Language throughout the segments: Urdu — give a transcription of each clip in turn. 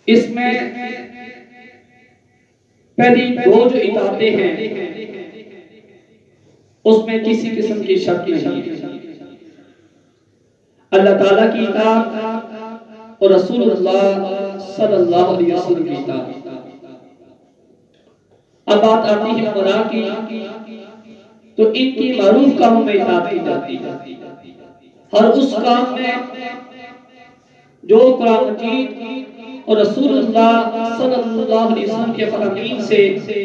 اس میں پہلی دو جو اطاعتیں ہیں اس میں کسی قسم کی شک نہیں ہے۔ اللہ تعالیٰ کی اطاعت اور رسول اللہ صلی اللہ علیہ وسلم کی اطاعت۔ اب بات آتی ہے امراء کی، تو ان کی معروف کاموں میں اطاعت کی جاتی ہے، اور اس کام میں جو قرآن مجید اور رسول اللہ صلی اللہ علیہ وسلم کے فرامین سے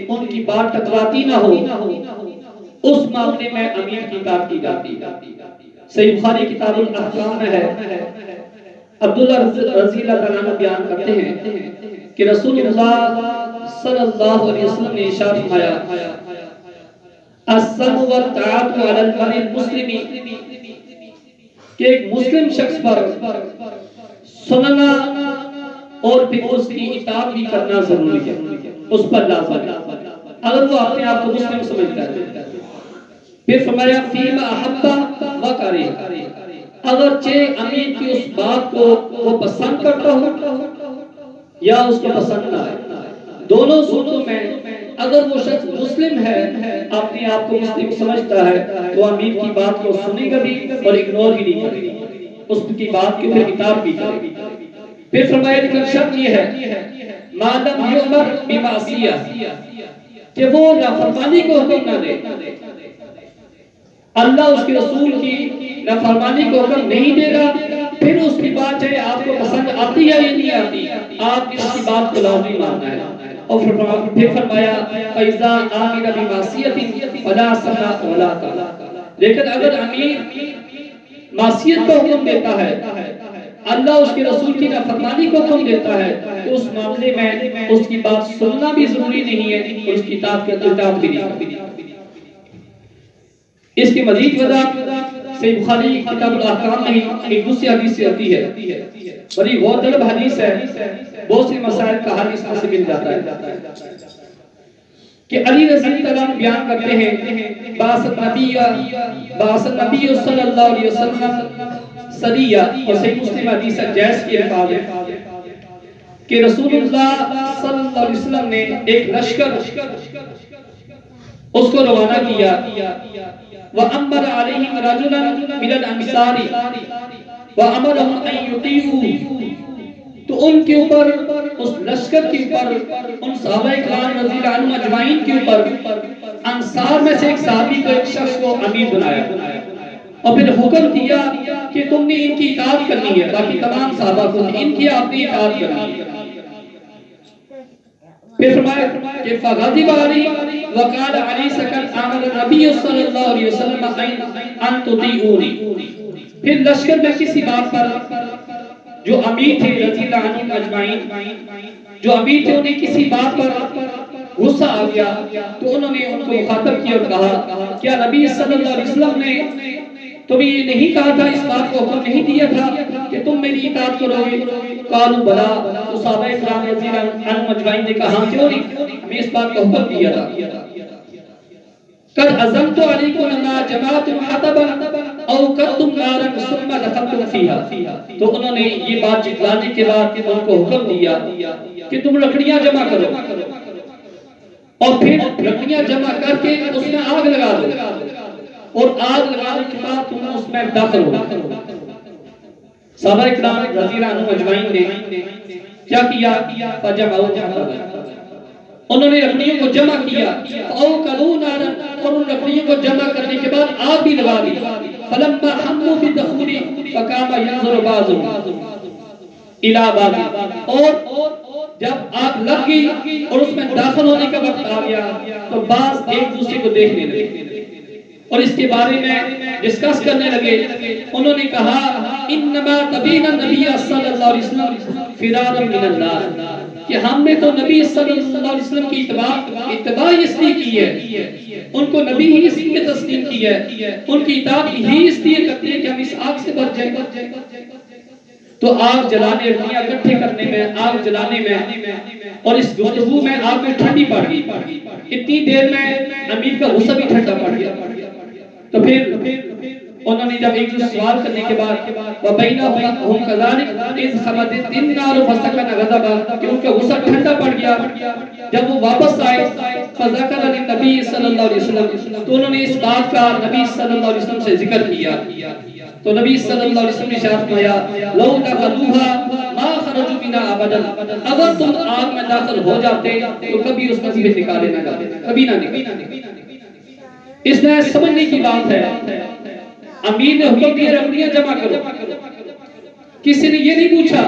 ان کی بات ٹکراتی نہ ہو، اس معاملے میں امیر کی اطاعت کی جاتی ہے۔ صحیح بخاری کتاب الاحکام میں ہے، عبداللہ رضی اللہ عنہ بیان کرتے ہیں کہ رسول اللہ صلی اللہ علیہ وسلم نے ارشاد فرمایا، السمع والطاعۃ علی المرء المسلم، کہ ایک مسلم شخص پر سننا اور پھر اس کی اطاعت بھی کرنا ضروری ہے، اس پر لازم ہے اگر وہ اپنے آپ کو مسلم سمجھتا ہے۔ پھر فرمایا فیما احب و کرہ، اگرچہ امیر کی اس بات کو وہ پسند کرتا ہو یا اس کو پسند نہ آئے، دونوں صورتوں میں اگر وہ شخص مسلم ہے، اپنے آپ کو مسلم سمجھتا ہے، تو امیر کی بات کو سنے گا بھی اور اگنور ہی نہیں کرے گا، اس کی بات کی پھر اطاعت بھی کرے گا۔ پھر فرمایا لیکن شرط یہ ہے ما لم یؤمر بمعصیہ، کہ وہ نافرمانی کو حکم نہ دے۔ اللہ اس کے رسول کی نافرمانی کو حکم نہیں دے گا، پھر اس کی بات چاہے آپ کو پسند آتی ہے یا نہیں آتی، آپ اس کی بات کو لازمی ماننا ہے۔ اور پھر فرمایا فَإِذَا آمِنَ بِمَعْصِيَةٍ فَلَا سَمْعَ وَلَا طَاعَةَ، لیکن اگر امیر معصیت کو حکم دیتا ہے، اللہ اس کے رسول کی نافرمانی کو حکم دیتا ہے، تو اس معاملے میں اس کی بات سننا بھی ضروری نہیں ہے اور اس کی اطاعت بھی نہیں۔ اس کی مزید وضاحت صحیح بخاری کتاب الاحکام میں ایک دوسری حدیث سے آتی ہے، بڑی غور طلب حدیث ہے، بہت سے مسائل کا حل اس میں سے مل جاتا ہے کہ علی رضی اللہ عنہ بیان کرتے ہیں بعث نبی صلی اللہ علیہ وسلم سریہ، اور صحیح مسلم حدیث جیس کی الفاظ ہے کہ رسول اللہ صلی اللہ علیہ وسلم نے ایک لشکر اس کو روانہ کیا، وَأَمَّرَ عَلَيْهِمْ رَجُلًا مِنَ الْأَنصَارِ وَأَمَرَهُمْ أَن يُطِيعُوهُ، تو ان کے اوپر، اس لشکر کے اوپر، ان صحابہ کرام رضی اللہ عنہم اجمعین کے اوپر انصار میں سے ایک صحابی کو، ایک شخص کو امیر بنایا اور پھر حکم دیا کہ تم نے ان کی اطاعت کرنی ہے، باقی تمام صحابہ کو ان کی آپ نے اطاعت کرنی ہے۔ پھر فرمایا کہ فغضب علی وقال علی سکت آمر نبی صلی اللہ علیہ وسلم ان تطیعونی، پھر لشکر میں کسی بات پر جو امیر تھے رضی اللہ عنہ اجمعین، جو امیر تھے انہیں کسی بات پر غصہ آ گیا، تو انہوں نے ان کو مخاطب کیا اور کہا کیا نبی صلی اللہ علیہ وسلم نے تمہیں یہ نہیں کہا تھا، اس بات کو حکم نہیں دیا تھا کہ تم میری اطاعت کرو گے؟ قالوا بلا، تو صحابہ کرام رضی اللہ عنہم اجمعین نے کہا کیوں نہیں، ہمیں اس بات کا حکم دیا تھا۔ قد عزمت علیکم الا جماعت حطبا او قدتم نارا ثم دخلتم فیہا، تو انہوں نے یہ بات جتلانے کے بعد ان کو حکم دیا کہ تم لکڑیاں جمع کرو اور پھر لکڑیاں جمع کر کے اس میں آگ لگا دو، اور آگ لگانے کے بعد تم اس میں داخل ہو۔ صحابہ اکرام رضی اللہ عنہم اجمعین نے کیا کیا؟ فجمعوا حطبا، انہوں نے لکڑیوں کو جمع کیا، فَأَوْقَدُوا نَارًا، اور ان لکڑیوں کو جمع کرنے کے بعد آگ بھی لگا دی۔ فَلَمَّا حَمُّوا بِالدُّخُولِ فَقَامَ يَنظُرُ بَعْضُهُمْ إِلَىٰ بَعْضٍ، اور جب آگ لگ گئی اور اس میں داخل ہونے کا وقت آ گیا تو بعض ایک دوسرے کو دیکھنے لگے اور اس کے بارے میں ڈسکس کرنے لگے۔ انہوں نے کہا انما تبینا نبی صلی اللہ علیہ وسلم فرارا من النار، کہ ہم نے تو نبی صلی اللہ علیہ وسلم کی اتباع اس لیے کی ہے، ان کو نبی ہی اس لیے تسلیم کی ہے، ان کی اطاعت ہی اس لیے کرتے ہیں کہ ہم اس آگ سے بچ جائیں۔ تو آگ جلانے، لکڑیاں اکٹھے کرنے میں، آگ جلانے میں اور اس گفتگو میں آگ میں ٹھنڈی پڑ گئی، اتنی دیر میں امیر کا غصہ بھی ٹھنڈا پڑ گیا۔ تو پھر انہوں نے جب ایک سوال کرنے کے بعد وَبَيْنَهُمْ كَذَلِكَ إِذْ خَبَتِ النَّارُ فَسَكَنَ غَضَبًا کہ ان کا غصہ ٹھنڈا پڑ گیا. جب وہ واپس آئے فَذَكَرَ لِلنَّبِيِّ صلی اللہ علیہ وسلم تو انہوں نے اس بات کا نبی صلی اللہ علیہ وسلم سے ذکر کیا. تو نبی صلی اللہ علیہ وسلم نے ارشاد فرمایا لَوْ دَخَلُوهَا مَا خَرَجُوا مِنْهَا أَبَدًا اگر تم آگ میں داخل ہو جاتے تو کبھی اس میں سے نکالے نہ جاتے, کبھی نہ نکالے. اس میں سمجھنے کی بات ہے امیر نے حکم دیا لکڑیاں جمع کرو. کسی نے یہ نہیں پوچھا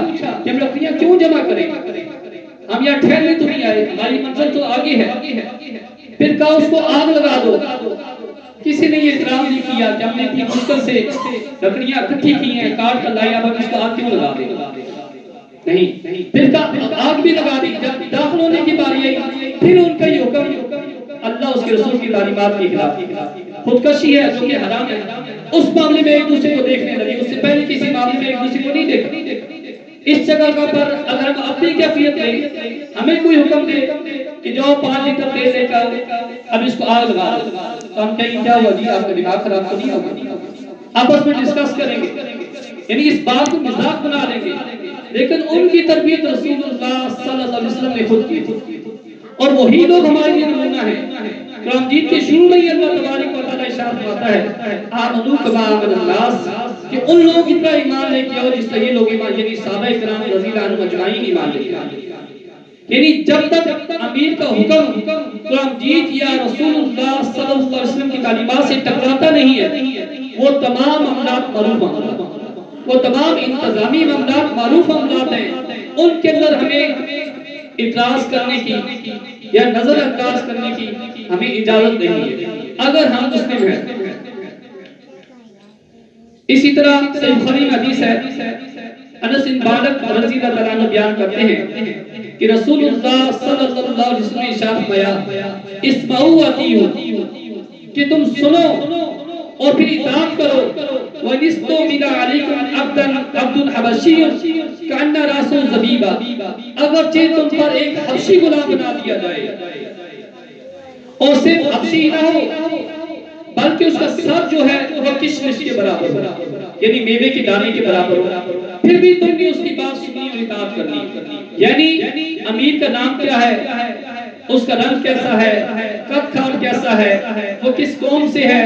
کہ ہم لکڑیاں کیوں جمع کریں, ہم یہاں ٹھہرنے تو نہیں آئے, ہماری منزل تو آگے ہے. پھر کہا اس کو آگ لگا دو. کسی نے یہ اعتراض نہیں کیا کہ ہم نے اتنی مشکل سے لکڑیاں اکٹھی کی ہیں, کاٹ کر لائے, اب ہم اس کو آگ کیوں لگا دیں. نہیں, پھر کہا آگ بھی لگا دی. جب داخل ہونے کی باری آئی پھر ان کا یہ حکم اللہ اس کے رسول کی تعلیمات کے خلاف. خودکشی ہے جو کہ حرام ہے, اس معاملے میں ایک دوسرے کو دیکھنے لگے, اس سے پہلے کسی معاملے میں ایک دوسرے کو نہیں دیکھا. اس جگہ پر اگر ہم اپنی کیفیت لیں, ہمیں کوئی حکم دے کہ جو 5 لیٹر تیل لے کر اب اس کو آگ لگا دو, تو ہم کہیں کیا ہوا جی آپ کا دماغ خراب تو نہیں ہوگا, آپس میں ڈسکس کریں گے, یعنی اس بات کو مذاق بنا لیں گے. لیکن ان کی تربیت رسول اللہ صلی اللہ علیہ وسلم نے خود کی, اور وہی لوگ ہمارے لیے نمونہ ہیں. قرآن مجید کے شروع میں ہی اللہ تبارک و تعالیٰ ارشاد فرماتا ہے آمنوا کما آمن الناس کہ ان لوگوں کی طرح ایمان لے کے آؤ جس طرح یہ لوگ ایمان, یعنی صحابہ کرام رضی اللہ عنہم اجمعین ایمان لے کے آئے. یعنی جب تک امیر کا حکم قرآن مجید یا رسول اللہ صلی اللہ علیہ وسلم کی تعلیمات سے ٹکراتا نہیں ہے, وہ تمام معاملات معروف معاملات, وہ تمام انتظامی معاملات معروف معاملات ہیں. ان کے اندر ہمیں اعتراض کرنے کی یا نظر انداز کرنے کی ہمیں اجازت نہیں ہے اگر ہم مسلم ہیں. اسی طرح صحیح بخاری میں حدیث ہے, انس بن مالک رضی اللہ تعالیٰ عنہ بیان کرتے ہیں کہ رسول اللہ صلی اللہ علیہ وسلم نے ارشاد فرمایا اسمعوا واطیعوا کہ تم سنو اور پھر اطاعت کرو. وَنِسْتُعْمِلَ عَلَيْكُمْ عَبْدٌ حَبَشِيٌّ كَأَنَّ رَأْسَهُ زَبِيبٌ اگرچہ تم پر ایک حبشی غلام بنا دیا جائے اور صرف حبشی نہ ہو بلکہ اس کا سر جو ہے وہ کشمش کے برابر ہو, یعنی میوے کے دانے کے برابر ہو, پھر بھی تم نے اس کی بات سنی اور اطاعت کرنی. یعنی امیر کا نام کیا ہے, اس کا رنگ کیسا ہے, قد کھان کیسا ہے, وہ کس قوم سے ہے,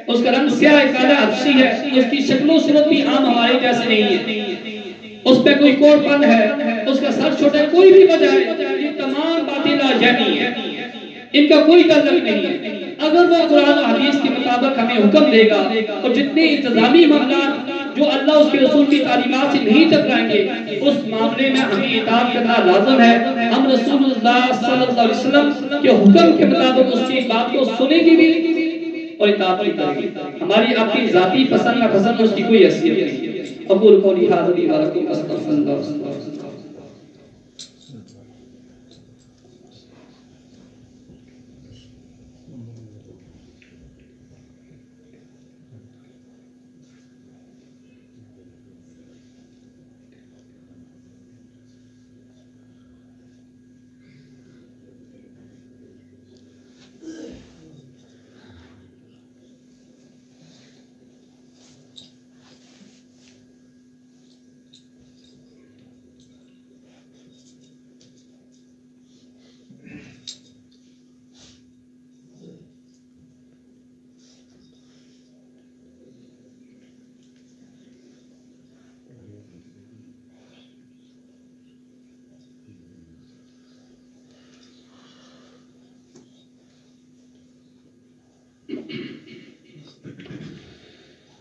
اس کا رنگ سیاہ کالا حبشی ہے, اس کی شکل و صورت بھی عام ہمارے جیسے نہیں ہے, اس پہ کوئی کوڑ پن ہے, اس کا سر چھوٹا ہے, کوئی بھی وجہ ہے, یہ تمام باتیں لاجانی ہیں, ان کا کوئی تعلق نہیں ہے. اگر وہ قرآن و حدیث کے مطابق ہمیں حکم دے گا اور جتنے انتظامی معاملات جو اللہ اس کے رسول کی تعلیمات سے نہیں ٹکرائیں گے اس معاملے میں ہمیں اطاعت کرنا لازم ہے. ہم رسول اللہ صلی اللہ علیہ وسلم کے حکم کے مطابق اس کی بات کو سنیں گے بھی اور اطاعت بھی کریں گے. ہماری اپنی ذاتی پسند نہ پسند اس کی کوئی حیثیت نہیں ہے. اقول قولی ھذا ولکم استغفر اللہ.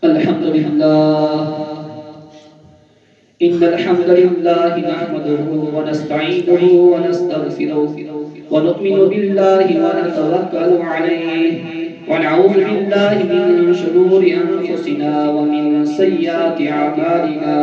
الحمد لله إن الحمد لله نحمده ونستعينه ونستغفره ونؤمن بالله ونتوكل عليه ونعوذ بالله من شرور أنفسنا ومن سيئات أعمالنا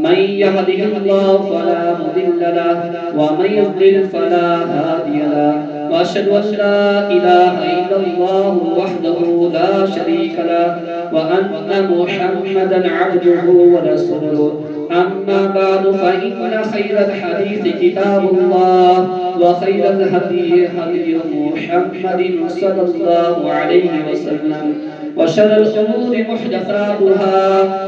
من يهده الله فلا مضل له ومن يضلل فلا هادي له وأشهد أن لا إله إلا الله وحده لا شريك له وأن محمدا عبده ورسوله. أما بعد فإن خير الحديث كتاب الله وخير الهدي هدي محمد صلى الله عليه وسلم وشر الأمور محدثاتها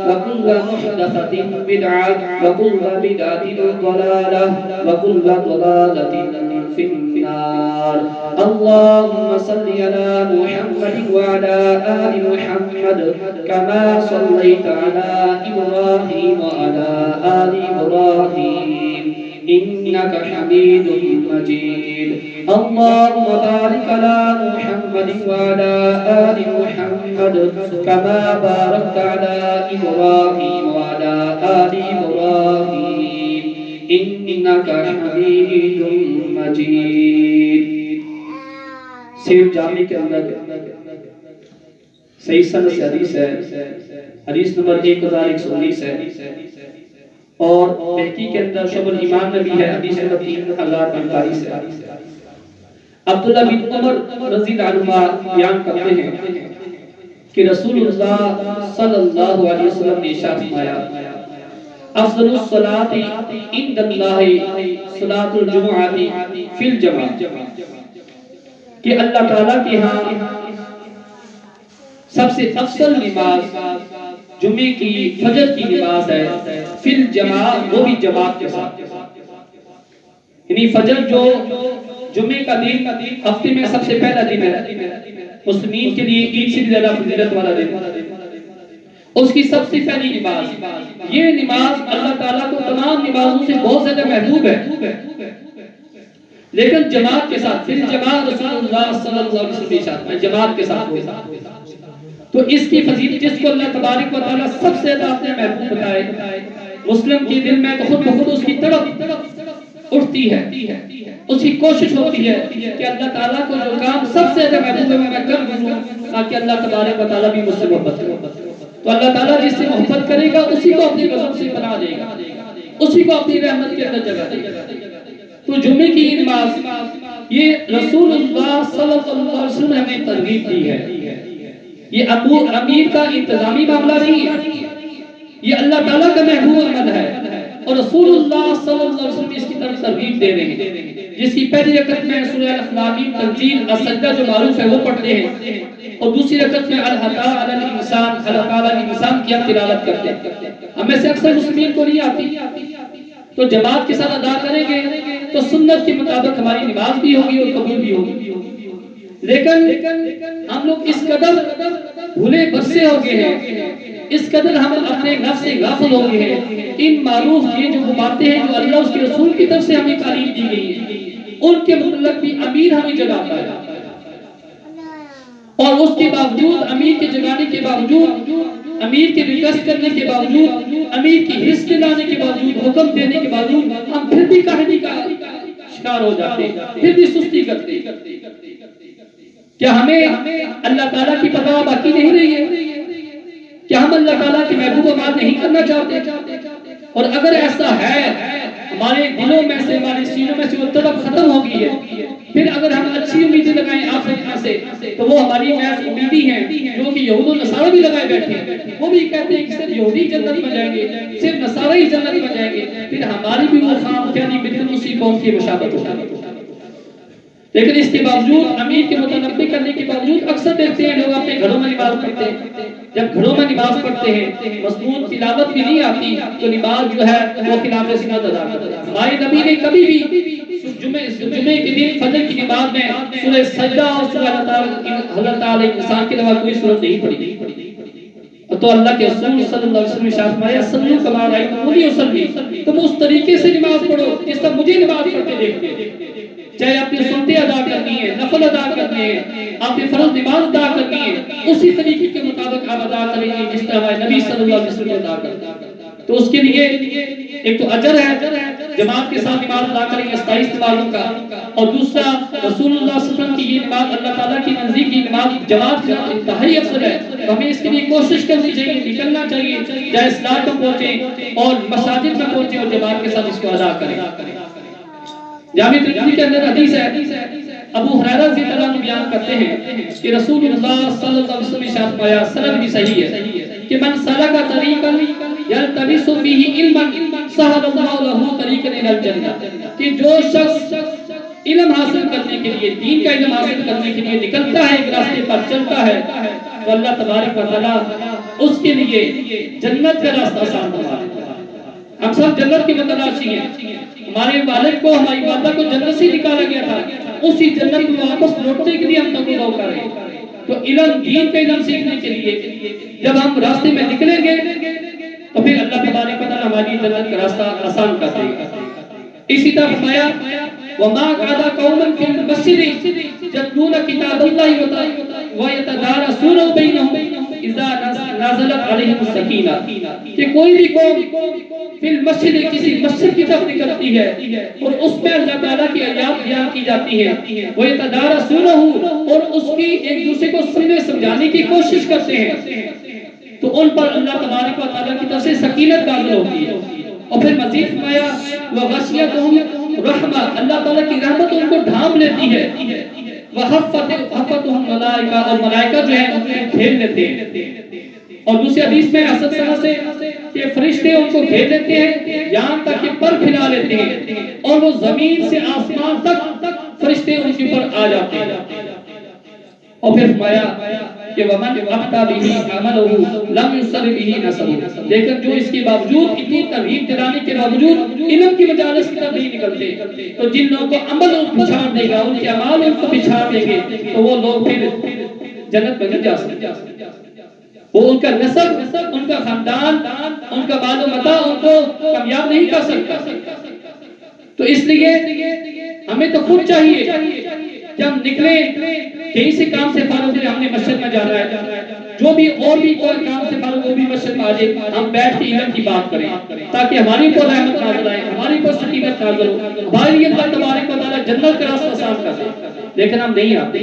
وكل محدثة بدعة وكل بدعة ضلالة وكل ضلالة في النار. اللهم صل على محمد وعلى آل محمد كما صليت على إبراهيم وعلى آل إبراهيم إنك حميد مجيد. اللهم بارك على محمد وعلى آل محمد كما باركت على إبراهيم وعلى آل إبراهيم إنك حميد مجيد. سیف جامع کے اندر صحیح سند سے حدیث ہے، حدیث نمبر 1119 ہے، اور بہقی کے اندر شعب الایمان میں بھی ہے، حدیث نمبر 3045 ہے. عبداللہ بن عمر رضی اللہ عنہ بیان کرتے ہیں کہ رسول اللہ صلی اللہ علیہ وسلم نے ارشاد فرمایا افضل الصلاۃ عند اللہ صلاۃ الجمعہ فی الجماع، کہ اللہ تعالیٰ کے ہاں سب سے افضل نماز جمعے کی فجر کی نماز ہے، فی الجماع، وہ بھی جماعت کے ساتھ. یعنی فجر جو جمعے کا دن ہفتے میں سب سے پہلا دن ہے، مسلمین کے لیے عید سے زیادہ فضیلت والا دن، اس کی سب سے پہلی نماز، یہ نماز اللہ تعالیٰ کو تمام نمازوں سے بہت زیادہ محبوب ہے، لیکن جماعت کے ساتھ. پھر جماعت رسول اللہ صلی اللہ علیہ وسلم کے ساتھ جماعت کے ساتھ ہوگا. تو اس کی فضیلت جس کو اللہ تبارک و تعالیٰ سب سے زیادہ اپنے محبوب بتائے، مسلم کے دل میں تو خود بخود اس کی طرف اٹھتی ہے، اس کی کوشش ہوتی ہے کہ اللہ تعالیٰ کو جو کام سب سے زیادہ محبوب ہے میں کر دوں تاکہ اللہ تبارک و تعالیٰ بھی مجھ سے محبت کرے. تو اللہ تعالیٰ جس سے محبت کرے گا اسی کو اپنی غضب سے پناہ دے گا، اسی کو اپنی رحمت کے اندر جگہ دے گا. تو جمعے کی نماز یہ رسول اللہ صلی اللہ علیہ وسلم نے ہمیں ترغیب دی ہے. یہ امیر کا انتظامی معاملہ نہیں ہے، یہ اللہ تعالیٰ کا محبوب عمل ہے، اور رسول اللہ صلی اللہ علیہ وسلم اس کی طرف ترغیب دے رہے ہیں. جس کی پہلی رکعت میں سورہ الف تنزیل السجدہ جو معروف ہے وہ پڑھتے ہیں، اور دوسری رکعت میں الحتا علی الانسان، اللہ تعالیٰ انسان کی ہم تلاوت کرتے ہیں. ہمیں سے اکثر مسلمین کو نہیں آتی، تو جماعت کے ساتھ ادا کریں گے تو سنت کے مطابق ہماری نماز بھی ہوگی اور قبول بھی ہوگی. لیکن ہم لوگ اس قدر بھولے برسے ہو گئے ہیں، اس قدر ہم اپنے نفس سے غافل ہو گئے ہیں. ان معروف یہ جو باتیں ہیں جو اللہ اس کے رسول کی طرف سے ہمیں تعلیم دی گئی ہے، ان کے متعلق بھی امیر ہمیں جگاتا ہے، اور اس کے باوجود امیر کے جگانے کے باوجود، امیر کے ریکویسٹ کرنے کے باوجود، امیر کی حص دلانے کے باوجود، حکم دینے کے باوجود ہم پھر بھی کاہلی کا شکار ہو جاتے ہیں، پھر بھی سستی کرتے ہیں. کیا ہمیں اللہ تعالیٰ کی پرواہ باقی نہیں رہی ہے؟ کیا ہم اللہ تعالیٰ کی محبوب اعمال نہیں کرنا چاہتے؟ اور اگر ایسا ہے، ہمارے دلوں میں سے، ہمارے سینوں میں سے وہ طلب ختم ہو گئی ہے، پھر اگر ہم اچھی امیدیں لگائیں آخرت سے تو وہ ہماری محض امیدیں ہیں جو کہ یہود و نصارہ بھی لگائے بیٹھے ہیں. وہ بھی کہتے ہیں کہ صرف یہودی جنت میں جائیں گے، صرف نصارہ ہی جنت میں جائیں گے. پھر ہماری بھی وہ خام خیالی بالکل اسی قوم کی مشابہت ہوگی. لیکن اس کے باوجود امیر کے متنبع کرنے کے باوجود اکثر دیکھتے ہیں لوگ اپنے گھروں میں نماز پڑھتے ہیں. جب گھروں میں نماز پڑھتے ہیں مضمون تلاوت بھی نہیں آتی تو نماز جو ہے وہ خلاف سنت ادا کرتے ہیں. ہمارے نبی نے کبھی بھی جمعے کے دن فجر کی نماز میں سورہ سجدہ اور سورہ حضرت تعالی انسان کے علاوہ کوئی سورت نہیں پڑھی. تو اللہ کے رسول صلی اللہ علیہ وسلم ارشاد فرمایا صلو کما رأیتمونی اصلی، تم اس طریقے سے نماز پڑھو جس طرح مجھے نماز پڑھتے دیکھتے. چاہے اپنی سنتیں ادا کرنی ہے، نفل ادا کرنے ہیں، اپنی فرض نماز ادا کرنی ہے، اسی طریقے کے مطابق آپ ادا کریں گے جس طرح ہمارے نبی صلی اللہ علیہ وسلم ادا کرتے. تو اس کے لیے ایک تو اجر ہے، جماعت کے ساتھ نماز ادا کریں گے 27 نمازوں کا، اور دوسرا رسول اللہ صلی اللہ علیہ وسلم کی یہ نماز اللہ تعالیٰ کی نزدیک کی نماز جماعت کا انتہائی افضل ہے. تو ہمیں اس کے لیے کوشش کرنی چاہیے، نکلنا چاہیے، چاہے اسلاٹ میں پہنچیں اور مساجد میں پہنچیں اور جماعت کے ساتھ اس کو ادا کریں. جامع ترمذی کے اندر حدیث ہے، ابو ہریرہ رضی اللہ عنہ بیان کرتے ہیں کہ رسول اللہ صلی اللہ علیہ وسلم نے ارشاد فرمایا، سند بھی صحیح ہے، کہ من سلک طریقا یلتمس فیہ علما سہل اللہ لہ طریقا الی الجنہ، کہ جو شخص علم حاصل کرنے کے لیے، دین کا علم حاصل کرنے کے لیے نکلتا ہے، ایک راستے پر چلتا ہے، تو اللہ تبارک و تعالیٰ اس کے لیے جنت کا راستہ آسان بنا دیتا ہے۔ ہم سب جنت کے متلاشی ہیں۔ ہمارے والد کو، ہماری والدہ کو جنت سے نکالا گیا تھا، اسی جنت میں واپس لوٹنے کے لیے ہم تک رو کر رہے ہیں۔ تو علم، دین کا علم سیکھنے کے لیے جب ہم راستے میں نکلیں گے تو پھر اللہ تبارک و تعالیٰ ہماری جنت کا راستہ آسان کر دے گا۔ اسی طرح فرمایا وَمَا قَعَدَ قَوْمًا فِي الْمَسْجِدِ يَتْلُونَ كِتَابَ اللَّهِ وَيَتَدَارَسُونَهُ بَيْنَهُمْ إِذَا نَزَلَتْ عَلَيْهِمُ السَّكِینَةُ کہ کوئی بھی قوم فی المسجد کسی مسجد کی طرف نکلتی ہے اور اس میں اللہ تعالیٰ کی آیات بیان کی جاتی ہے، وَيَتَدَارَسُونَهُ اور اس کی ایک دوسرے کو سمجھانے کی کوشش کرتے ہیں، تو ان پر اللہ تبارک و تعالیٰ کی طرف سے سکینت نازل ہوتی ہے۔ اور پھر مزید فرمایا وَغَشِيَتْهُمْ رحمہ، اللہ تعالیٰ کی رحمت ان کو ڈھانپ لیتی ہے، وَحَفَّتْهُمْ مَلَائِکَہ اور ملائکہ جو ہیں ان کو گھیر لیتے ہیں۔ اور دوسری حدیث میں حسن صحیح سے کہ فرشتے ان کو گھیر لیتے ہیں یہاں تک کہ پر پھیلا لیتے ہیں اور وہ زمین سے آسمان تک فرشتے ان کے اوپر آ جاتے ہیں۔ اور پھر فرمایا کہ وَمَنْ أَبْتَى بِهِ عَمَلُهُ لَمْ يُسْرِ بِهِ نَسَبُهُ، لیکن جو اس کے باوجود اتنی ترغیب دلانے کے باوجود علم کی مجالس کی طرف نہیں نکلتے، تو جن لوگوں کو عمل ان پچھاڑ دے گا، ان کے اعمال ان کو پچھاڑ دیں گے، تو وہ لوگ پھر جنت میں نہیں جا سکتے۔ وہ ان کا نسب، ان کا خاندان، ان کا بال و متا ان کو کامیاب نہیں کر سکتا۔ تو اس لیے ہمیں تو خود چاہیے کہ ہم نکلیں، کہیں سے کام سے فارغ ہوئے ہم نے مسجد میں جانا ہے، جو بھی اور بھی کوئی کام سے فارغ وہ بھی مسجد میں آ جائے، ہم بیٹھ کے علم کی بات کریں تاکہ ہماری کو رحمت نازل آئے، ہماری کو سکینت نازل ہو، ہماری اللہ تبارک و تعالیٰ جنت کا راستہ آسان کر دے، لیکن ہم نہیں آتے۔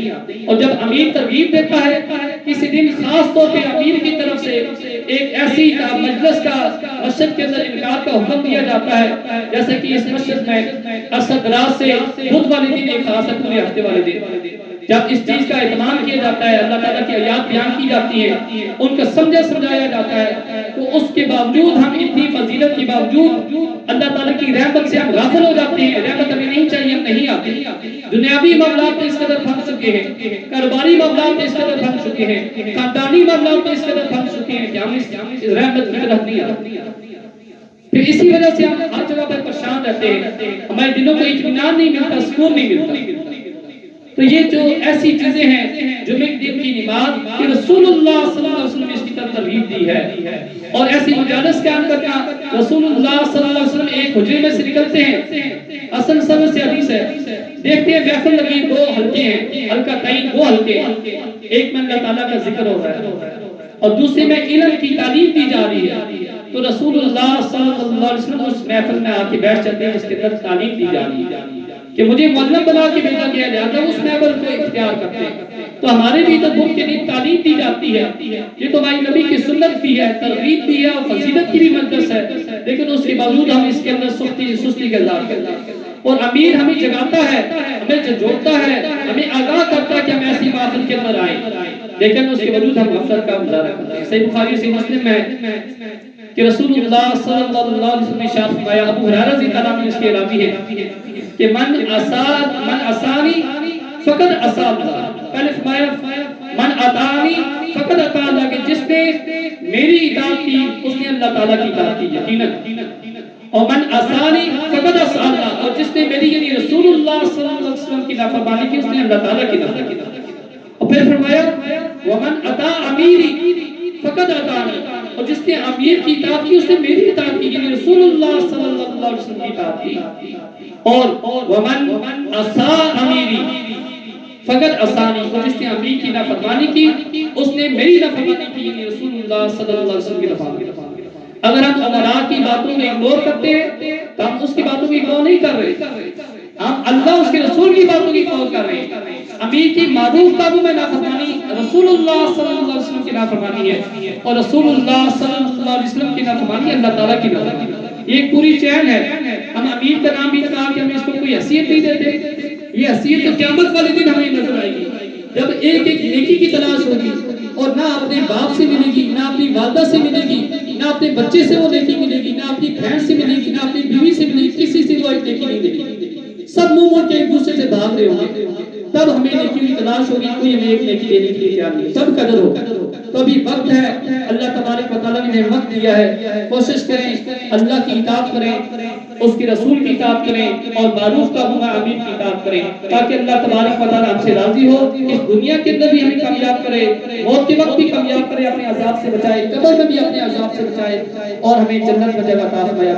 اور جب امیر ترغیب دیتا ہے، کسی دن خاص طور پہ امیر کی طرف سے ایک ایسی مجلس کا مسجد کے اندر انعقاد کا حکم دیا جاتا ہے، جیسے کہ اس مسجد میں اصل رات سے بدھ والے دن ایک خاص پورے ہفتے والے دن جب اس چیز کا اہتمام کیا جاتا ہے، اللہ تعالیٰ کی آیات بیان کی جاتی ہیں، ان کا سمجھایا جاتا ہے، تو اس کے باوجود ہم اتنی فضیلت کے باوجود اللہ تعالیٰ کی رحمت سے ہم غافل ہو جاتے ہیں۔ رحمت ہمیں نہیں چاہیے، ہم نہیں آتے۔ دنیاوی معاملات میں اس قدر پھنس چکے ہیں، کاروباری معاملات میں اس قدر پھنس چکے ہیں، خاندانی معاملات میں اس قدر پھنس چکے ہیں کہ ہم اس رحمت کی طرف نہیں آتے۔ پھر اسی وجہ سے ہم ہر جگہ پر پریشان رہتے ہیں، ہمارے دلوں کو اطمینان نہیں ملتا، سکون نہیں ملتا۔ تو یہ جو ایسی چیزیں ہیں جو میرے دل کی نماز کہ رسول اللہ صلی اللہ علیہ وسلم نے اس کی طرف ترغیب دی ہے، اور ایسی مجالس قیام کرنا، رسول اللہ صلی اللہ علیہ وسلم ایک حجرے میں سے نکلتے ہیں، اصل سب سے حدیث ہے، دیکھتے ہیں محفل لگی، دو حلقے ہیں، حلقہ تعین دو حلقے، ایک میں اللہ تعالیٰ کا ذکر ہو رہا ہے اور دوسرے میں علم کی تعلیم دی جا رہی ہے، تو رسول اللہ صلی اللہ علیہ وسلم اس محفل میں آ کے بیٹھ جاتے ہیں جس کے طرف تعلیم دی جا رہی ہے کہ مجھے معلم بنا کے بھیجا گیا جاتا ہے، اس محفل کو اختیار کرتے ہیں۔ تو ہمارے بھی تو بھوک کے لیے تعلیم دی جاتی ہے، یہ تو ہماری نبی کی سنت بھی ہے، ترغیب بھی ہے اور فضیلت کی بھی مجلس ہے، لیکن اس کے باوجود ہم اس کے اندر سستی کا اظہار کرتے ہیں۔ اور امیر ہمیں جگاتا ہے، ہمیں جھنجھوڑتا ہے، ہمیں آگاہ کرتا ہے کہ ہم ایسی محفل کے اندر آئیں، لیکن اس کے باوجود ہم غفلت کا مظاہرہ کرتے ہیں۔ صحیح بخاری صحیح مسلم میں کہ رسول اللہ صلی اللہ علیہ وسلم نے ارشاد فرمایا، ابو ہریرہ رضی اللہ عنہ اس کے راوی ہے کہ من عصانی فقد عصا اللہ، پہلے فرمایا من اطاعنی فقد اطاع اللہ، کہ جس نے میری اطاعت کی اس نے اللہ تعالیٰ کی اطاعت کی یقیناً، اور من عصانی فقد عصا اللہ، اور جس نے میری یعنی رسول اللہ صلی اللہ علیہ وسلم کی نافرمانی کی اس نے اللہ تعالیٰ کی نافرمانی کی۔ اور پھر فرمایا ومن اطاع امیری فقد اطاعنی، اور جس نے امیر کی اطاعت کی اس نے میری اطاعت کی یعنی رسول اللہ صلی اللہ علیہ وسلم کی اطاعت کی۔ اور ومن عصا امیری فقد عصانی، اور جس نے امیر کی نافرمانی کی اس نے میری نافرمانی کی یعنی رسول اللہ صلی اللہ علیہ وسلم کی نافرمانی کی۔ اگر ہم امراء کی باتوں کو اگنور کرتے ہیں تو ہم اس کی باتوں کو اگنور نہیں کر رہے، ہم اللہ اس کے رسول کی باتوں کی اگنور کر رہے ہیں۔ امیر کی معروف کاموں میں نافرمانی رسول اللہ صلی اللہ علیہ وسلم کی نافرمانی ہے، اور رسول اللہ صلی اللہ علیہ وسلم کی نافرمانی اللہ تعالیٰ کی نافرمانی ہے۔ یہ ایک پوری چین ہے۔ ہم امیر کا نام بھی کہا کہ ہم اس کو کوئی حیثیت نہیں دیتے، یہ حیثیت تو قیامت والے دن ہمیں نظر آئے گی جب ایک ایک نیکی کی تلاش ہوگی، اور نہ اپنے باپ سے ملے گی، نہ اپنی والدہ سے ملے گی، نہ اپنے بچے سے وہ نیکی ملے گی، نہ اپنی بہن سے ملے گی، نہ اپنی بیوی سے ملے گی، کسی سے وہ ایک نیکی نہیں ملے گی۔ سب منہ موڑ کے ایک دوسرے دوسرے سے بھاگ رہے ہوں گے تب ہمیں نیکی کی تلاش ہوگی، کوئی ہمیں ایک نیکی دینے کے لیے تیار نہیں، تب قدر ہوگا۔ تو ابھی وقت ہے، اللہ تبارک و تعالیٰ نے وقت دیا ہے، کوشش کریں اللہ کی اطاعت کریں، اس کے رسول کی اطاعت کریں اور معروف کا ہوں امین کی اطاعت کریں، تاکہ اللہ تبارک و تعالیٰ ہم سے راضی ہو، اس دنیا کے اندر بھی ہمیں کامیاب کرے، موت کے وقت بھی کامیاب کرے، اپنے عذاب سے بچائے، قبر میں بھی اپنے عذاب سے بچائے اور ہمیں جنت میں جگہ عطا فرمائے۔